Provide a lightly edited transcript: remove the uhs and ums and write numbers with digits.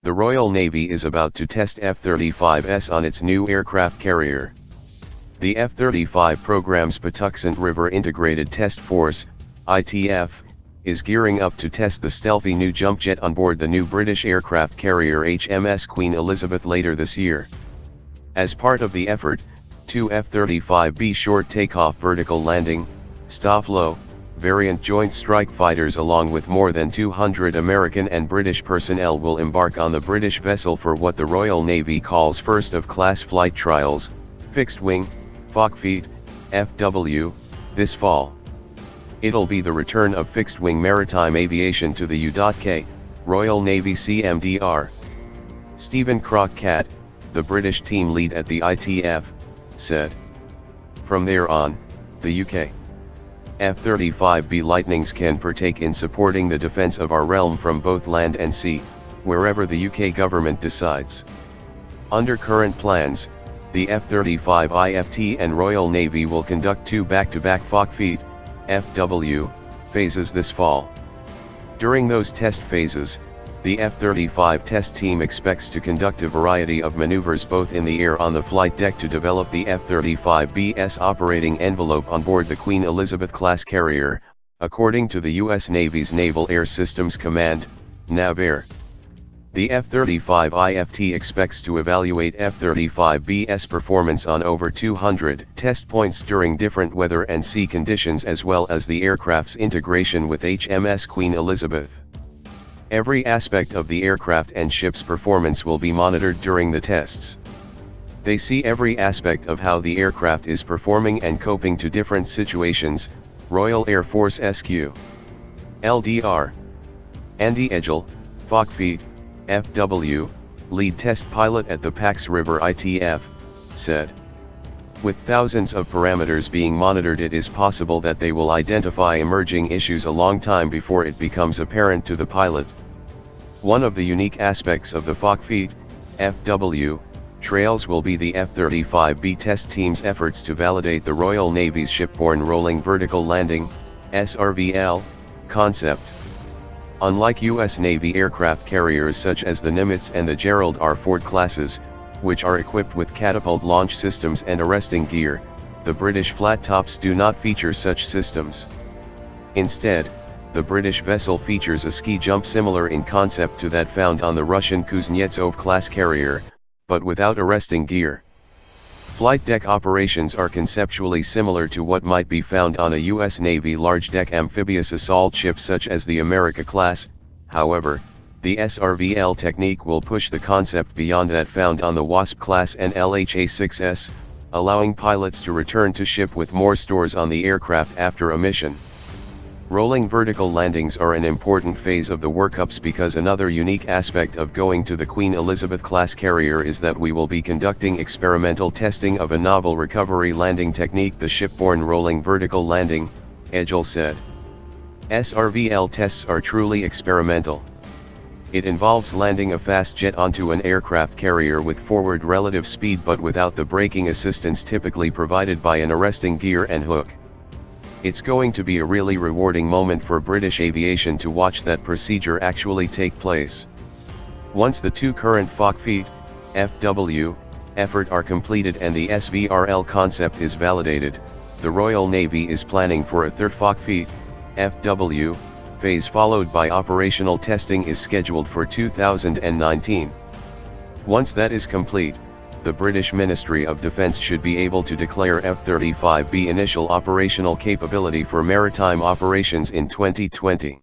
The Royal Navy is about to test F-35s on its new aircraft carrier. The F-35 program's Patuxent River Integrated Test Force, ITF, is gearing up to test the stealthy new jump jet on board the new British aircraft carrier HMS Queen Elizabeth later this year. As part of the effort, two F-35B short takeoff vertical landing, STOVL, variant joint strike fighters along with more than 200 American and British personnel will embark on the British vessel for what the Royal Navy calls first-of-class flight trials, fixed-wing, FOCFT, FW, this fall. It'll be the return of fixed-wing maritime aviation to the U.K., Royal Navy Cmdr. Stephen Crockatt, the British team lead at the ITF, said. From there on, the UK F-35B Lightnings can partake in supporting the defence of our realm from both land and sea, wherever the UK government decides. Under current plans, the F-35 IFT and Royal Navy will conduct two back-to-back FOCFT, FW, phases this fall. During those test phases, the F-35 test team expects to conduct a variety of maneuvers both in the air on the flight deck to develop the F-35B's operating envelope on board the Queen Elizabeth class carrier, according to the U.S. Navy's Naval Air Systems Command, NAVAIR. The F-35 IFT expects to evaluate F-35B's performance on over 200 test points during different weather and sea conditions as well as the aircraft's integration with HMS Queen Elizabeth. Every aspect of the aircraft and ship's performance will be monitored during the tests. They see every aspect of how the aircraft is performing and coping to different situations, Royal Air Force SQ. LDR. Andy Edgell, FOCFT, FW, lead test pilot at the Pax River ITF, said. With thousands of parameters being monitored, it is possible that they will identify emerging issues a long time before it becomes apparent to the pilot. One of the unique aspects of the FOCFT, FW, trails will be the F-35B test team's efforts to validate the Royal Navy's shipborne rolling vertical landing, STOVL, concept. Unlike U.S. Navy aircraft carriers such as the Nimitz and the Gerald R. Ford classes, which are equipped with catapult launch systems and arresting gear, the British flat tops do not feature such systems. Instead, the British vessel features a ski jump similar in concept to that found on the Russian Kuznetsov class carrier, but without arresting gear. Flight deck operations are conceptually similar to what might be found on a U.S. Navy large-deck amphibious assault ship such as the America class. However, the STOVL technique will push the concept beyond that found on the Wasp class and LHA-6S, allowing pilots to return to ship with more stores on the aircraft after a mission. Rolling vertical landings are an important phase of the workups because another unique aspect of going to the Queen Elizabeth class carrier is that we will be conducting experimental testing of a novel recovery landing technique, the shipborne rolling vertical landing, Edgell said. STOVL tests are truly experimental. It involves landing a fast jet onto an aircraft carrier with forward relative speed but without the braking assistance typically provided by an arresting gear and hook. It's going to be a really rewarding moment for British aviation to watch that procedure actually take place. Once the two current FOCFT, FW, effort are completed and the SVRL concept is validated, the Royal Navy is planning for a third FOCFT, FW, phase followed by operational testing is scheduled for 2019. Once that is complete, the British Ministry of Defence should be able to declare F-35B initial operational capability for maritime operations in 2020.